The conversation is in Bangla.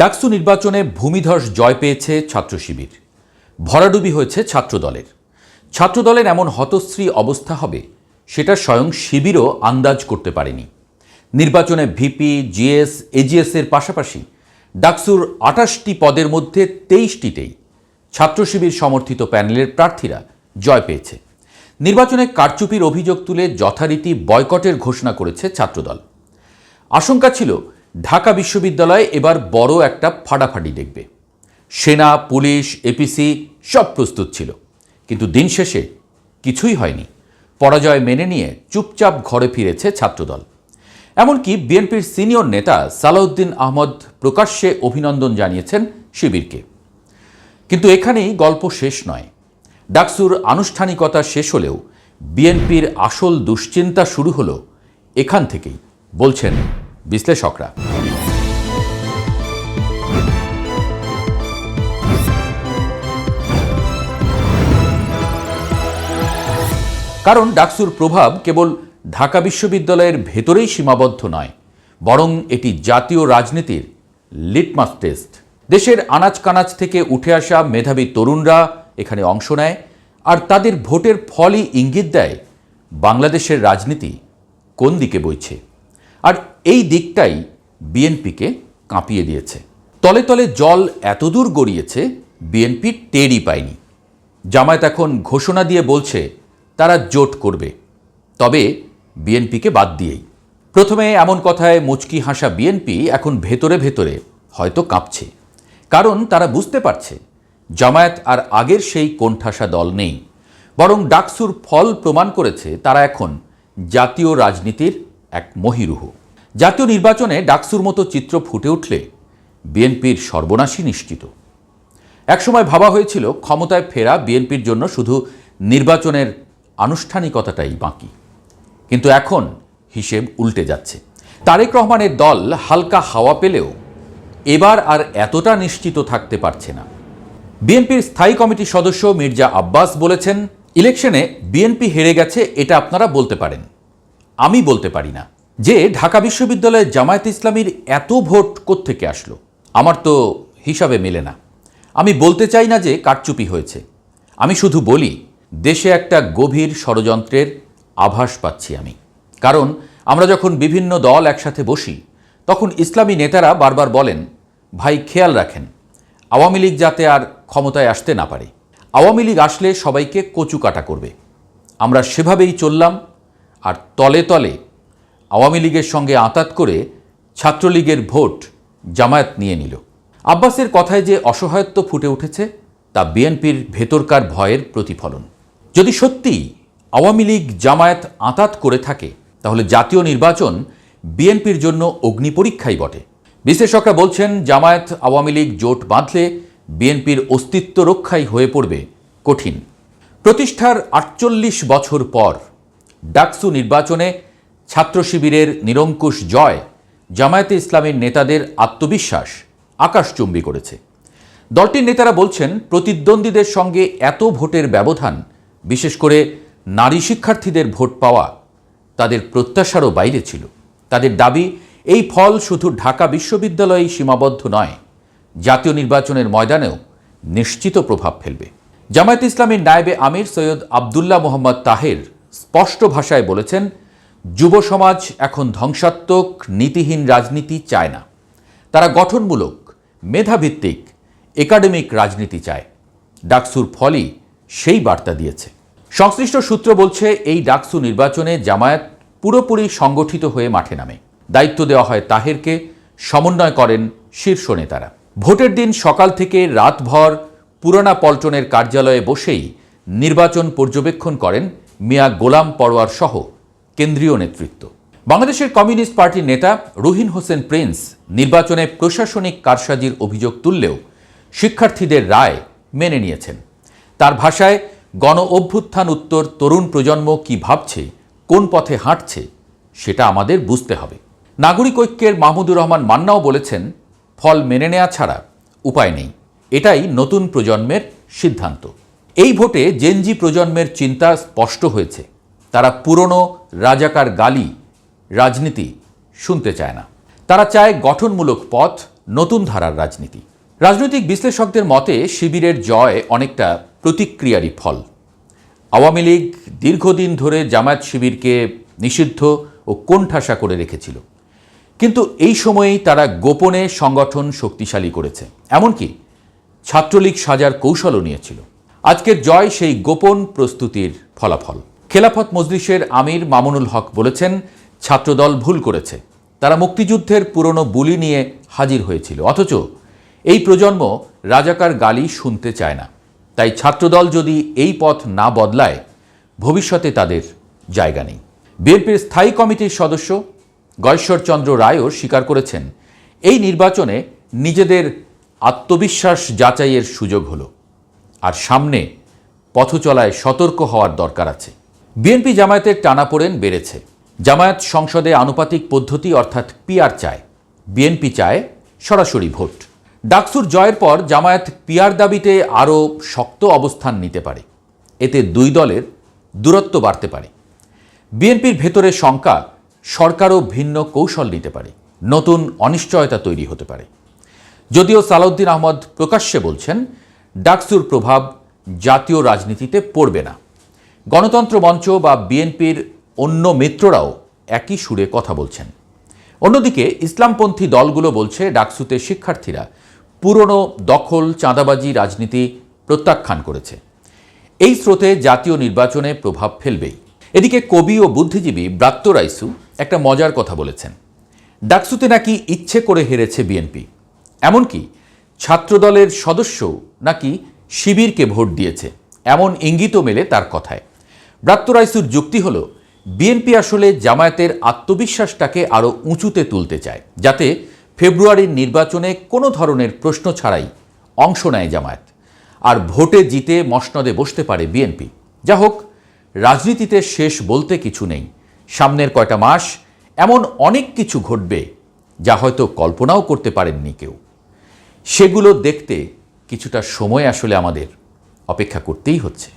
ডাকসু নির্বাচনে ভূমিধস জয় পেয়েছে ছাত্র শিবির। ভরাডুবি হয়েছে ছাত্রদলের। ছাত্রদলের এমন হতশ্রী অবস্থা হবে সেটা স্বয়ং শিবিরও আন্দাজ করতে পারেনি। নির্বাচনে ভিপি, জিএস, এজিএসের পাশাপাশি ডাকসুর ২৮টি পদের মধ্যে ২৩টিতেই ছাত্র শিবির সমর্থিত প্যানেলের প্রার্থীরা জয় পেয়েছে। নির্বাচনে কারচুপির অভিযোগ তুলে যথারীতি বয়কটের ঘোষণা করেছে ছাত্রদল। আশঙ্কা ছিল ঢাকা বিশ্ববিদ্যালয়ে এবার বড় একটা ফাটাফাটি দেখবে। সেনা, পুলিশ, এপিসি সব প্রস্তুত ছিল, কিন্তু দিন শেষে কিছুই হয়নি। পরাজয় মেনে নিয়ে চুপচাপ ঘরে ফিরেছে ছাত্রদল। এমনকি বিএনপির সিনিয়র নেতা সালাউদ্দিন আহমদ প্রকাশ্যে অভিনন্দন জানিয়েছেন শিবিরকে। কিন্তু এখানেই গল্প শেষ নয়। ডাকসুর আনুষ্ঠানিকতা শেষ হলেও বিএনপির আসল দুশ্চিন্তা শুরু হলো এখান থেকেই, বলছেন বিশ্লেষকরা। কারণ ডাকসুর প্রভাব কেবল ঢাকা বিশ্ববিদ্যালয়ের ভেতরেই সীমাবদ্ধ নয়, বরং এটি জাতীয় রাজনীতির লিটমাস টেস্ট। দেশের আনাচ কানাচ থেকে উঠে আসা মেধাবী তরুণরা এখানে অংশ নেয়, আর তাদের ভোটের ফলই ইঙ্গিত দেয় বাংলাদেশের রাজনীতি কোন দিকে বইছে। আর এই দিকটাই বিএনপিকে কাঁপিয়ে দিয়েছে। তলে তলে জল এতদূর গড়িয়েছে বিএনপি টেরই পায়নি। জামায়াত এখন ঘোষণা দিয়ে বলছে তারা জোট করবে, তবে বিএনপিকে বাদ দিয়েই। প্রথমে এমন কথায় মুচকি হাসা বিএনপি এখন ভেতরে ভেতরে হয়তো কাঁপছে, কারণ তারা বুঝতে পারছে জামায়াত আর আগের সেই কোণঠাসা দল নেই, বরং ডাকসুর ফল প্রমাণ করেছে তারা এখন জাতীয় রাজনীতির এক মহীরুহ। জাতীয় নির্বাচনে ডাকসুর মতো চিত্র ফুটে উঠলে বিএনপির সর্বনাশই নিশ্চিত। একসময় ভাবা হয়েছিল ক্ষমতায় ফেরা বিএনপির জন্য শুধু নির্বাচনের আনুষ্ঠানিকতাটাই বাকি, কিন্তু এখন হিসেব উল্টে যাচ্ছে। তারেক রহমানের দল হালকা হাওয়া পেলেও এবার আর এতটা নিশ্চিত থাকতে পারছে না। বিএনপির স্থায়ী কমিটির সদস্য মির্জা আব্বাস বলেছেন, ইলেকশনে বিএনপি হেরে গেছে এটা আপনারা বলতে পারেন, আমি বলতে পারি না। যে ঢাকা বিশ্ববিদ্যালয়ে জামায়াত ইসলামীর এত ভোট কোত্থেকে আসলো আমার তো হিসাবে মেলে না। আমি বলতে চাই না যে কারচুপি হয়েছে, আমি শুধু বলি দেশে একটা গভীর ষড়যন্ত্রের আভাস পাচ্ছি আমি। কারণ আমরা যখন বিভিন্ন দল একসাথে বসি তখন ইসলামী নেতারা বারবার বলেন, ভাই খেয়াল রাখেন আওয়ামী লীগ যাতে আর ক্ষমতায় আসতে না পারে, আওয়ামী লীগ আসলে সবাইকে কচুকাটা করবে। আমরা সেভাবেই চললাম, আর তলে তলে আওয়ামী লীগের সঙ্গে আঁতাত করে ছাত্রলীগের ভোট জামায়াত নিয়ে নিল। আব্বাসের কথায় যে অসহায়ত্ব ফুটে উঠেছে তা বিএনপির ভেতরকার ভয়ের প্রতিফলন। যদি সত্যিই আওয়ামী লীগ জামায়াত আঁতাত করে থাকে তাহলে জাতীয় নির্বাচন বিএনপির জন্য অগ্নিপরীক্ষাই বটে। বিশ্লেষকরা বলছেন জামায়াত আওয়ামী লীগ জোট বাঁধলে বিএনপির অস্তিত্ব রক্ষাই হয়ে পড়বে কঠিন। প্রতিষ্ঠার ৪৮ বছর পর ডাকসু নির্বাচনে ছাত্র শিবিরের নিরঙ্কুশ জয় জামায়াতে ইসলামীর নেতাদের আত্মবিশ্বাস আকাশচুম্বী করেছে। দলটির নেতারা বলছেন প্রতিদ্বন্দ্বীদের সঙ্গে এত ভোটের ব্যবধান, বিশেষ করে নারী শিক্ষার্থীদের ভোট পাওয়া তাদের প্রত্যাশারও বাইরে ছিল। তাদের দাবি এই ফল শুধু ঢাকা বিশ্ববিদ্যালয়েই সীমাবদ্ধ নয়, জাতীয় নির্বাচনের ময়দানেও নিশ্চিত প্রভাব ফেলবে। জামায়াত ইসলামীর নায়েবে আমির সৈয়দ আবদুল্লাহ মোহাম্মদ তাহের স্পষ্ট ভাষায় বলেছেন, যুব সমাজ এখন ধ্বংসাত্মক নীতিহীন রাজনীতি চায় না, তারা গঠনমূলক মেধাভিত্তিক একাডেমিক রাজনীতি চায়। ডাকসুর ফলই সেই বার্তা দিয়েছে। সংশ্লিষ্ট সূত্র বলছে এই ডাকসু নির্বাচনে জামায়াত পুরোপুরি সংগঠিত হয়ে মাঠে নামে। দায়িত্ব দেওয়া হয় তাহেরকে, সমন্বয় করেন শীর্ষ নেতারা। ভোটের দিন সকাল থেকে রাতভর পুরানা পল্টনের কার্যালয়ে বসেই নির্বাচন পর্যবেক্ষণ করেন মিয়া গোলাম পরোয়ার সহ কেন্দ্রীয় নেতৃত্ব। বাংলাদেশের কমিউনিস্ট পার্টির নেতা রুহিন হোসেন প্রিন্স নির্বাচনে প্রশাসনিক কারসাজির অভিযোগ তুললেও শিক্ষার্থীদের রায় মেনে নিয়েছেন। তার ভাষায়, গণ অভ্যুত্থান উত্তর তরুণ প্রজন্ম কি ভাবছে, কোন পথে হাঁটছে সেটা আমাদের বুঝতে হবে। নাগরিক ঐক্যের মাহমুদুর রহমান মান্নাও বলেছেন, ফল মেনে নেওয়া ছাড়া উপায় নেই, এটাই নতুন প্রজন্মের সিদ্ধান্ত। এই ভোটে জেনজি প্রজন্মের চিন্তা স্পষ্ট হয়েছে। তারা পুরনো রাজাকার গালি রাজনীতি শুনতে চায় না, তারা চায় গঠনমূলক পথ, নতুন ধারার রাজনীতি। রাজনৈতিক বিশ্লেষকদের মতে শিবিরের জয় অনেকটা প্রতিক্রিয়ারই ফল। আওয়ামী লীগ দীর্ঘদিন ধরে জামায়াত শিবিরকে নিষিদ্ধ ও কোণঠাসা করে রেখেছিল, কিন্তু এই সময়েই তারা গোপনে সংগঠন শক্তিশালী করেছে, এমনকি ছাত্রলীগ সাজার কৌশলও নিয়েছিল। আজকের জয় সেই গোপন প্রস্তুতির ফলাফল। খেলাফত মজলিসের আমির মামুনুল হক বলেছেন, ছাত্রদল ভুল করেছে, তারা মুক্তিযুদ্ধের পুরনো বুলি নিয়ে হাজির হয়েছিল, অথচ এই প্রজন্ম রাজাকার গালি শুনতে চায় না। তাই ছাত্রদল যদি এই পথ না বদলায়, ভবিষ্যতে তাদের জায়গা নেই। বিএনপির স্থায়ী কমিটির সদস্য গয়েশ্বরচন্দ্র রায়ও স্বীকার করেছেন, এই নির্বাচনে নিজেদের আত্মবিশ্বাস যাচাইয়ের সুযোগ হলো, আর সামনে পথ চলায় সতর্ক হওয়ার দরকার আছে। বিএনপি জামায়াতের টানাপোড়েন বেড়েছে। জামায়াত সংসদে আনুপাতিক পদ্ধতি অর্থাৎ পিআর চায়, বিএনপি চায় সরাসরি ভোট। ডাকসুর জয়ের পর জামায়াত পিআর দাবিতে আরও শক্ত অবস্থান নিতে পারে, এতে দুই দলের দূরত্ব বাড়তে পারে। বিএনপির ভেতরে শঙ্কা, সরকারও ভিন্ন কৌশল নিতে পারে, নতুন অনিশ্চয়তা তৈরি হতে পারে। যদিও সালাউদ্দিন আহমদ প্রকাশ্যে বলছেন, ডাকসুর প্রভাব জাতীয় রাজনীতিতে পড়বে না। গণতন্ত্র মঞ্চ বা বিএনপির অন্য মিত্ররাও একই সুরে কথা বলছেন। অন্যদিকে ইসলামপন্থী দলগুলো বলছে, ডাকসুতে শিক্ষার্থীরা পুরনো দখল চাঁদাবাজি রাজনীতি প্রত্যাখ্যান করেছে। এই স্রোতে জাতীয় নির্বাচনে প্রভাব ফেলবেই। এদিকে কবি ও বুদ্ধিজীবী ব্রাত্য রাইসু একটা মজার কথা বলেছেন, ডাকসুতে নাকি ইচ্ছে করে হেরেছে বিএনপি, এমনকি ছাত্রদলের সদস্যও নাকি শিবিরকে ভোট দিয়েছে, এমন ইঙ্গিতও মেলে তার কথায়। ব্রাত্য রাইসুর যুক্তি হল, বিএনপি আসলে জামায়াতের আত্মবিশ্বাসটাকে আরও উঁচুতে তুলতে চায়, যাতে ফেব্রুয়ারির নির্বাচনে কোনো ধরনের প্রশ্ন ছাড়াই অংশ নেয় জামায়াত, আর ভোটে জিতে মসনদে বসতে পারে বিএনপি। যা হোক, রাজনীতিতে শেষ বলতে কিছু নেই। সামনের কয়টা মাস এমন অনেক কিছু ঘটবে যা হয়তো কল্পনাও করতে পারেননি কেউ। সেগুলো দেখতে কিছুটা সময় আসলে আমাদের অপেক্ষা করতেই হচ্ছে।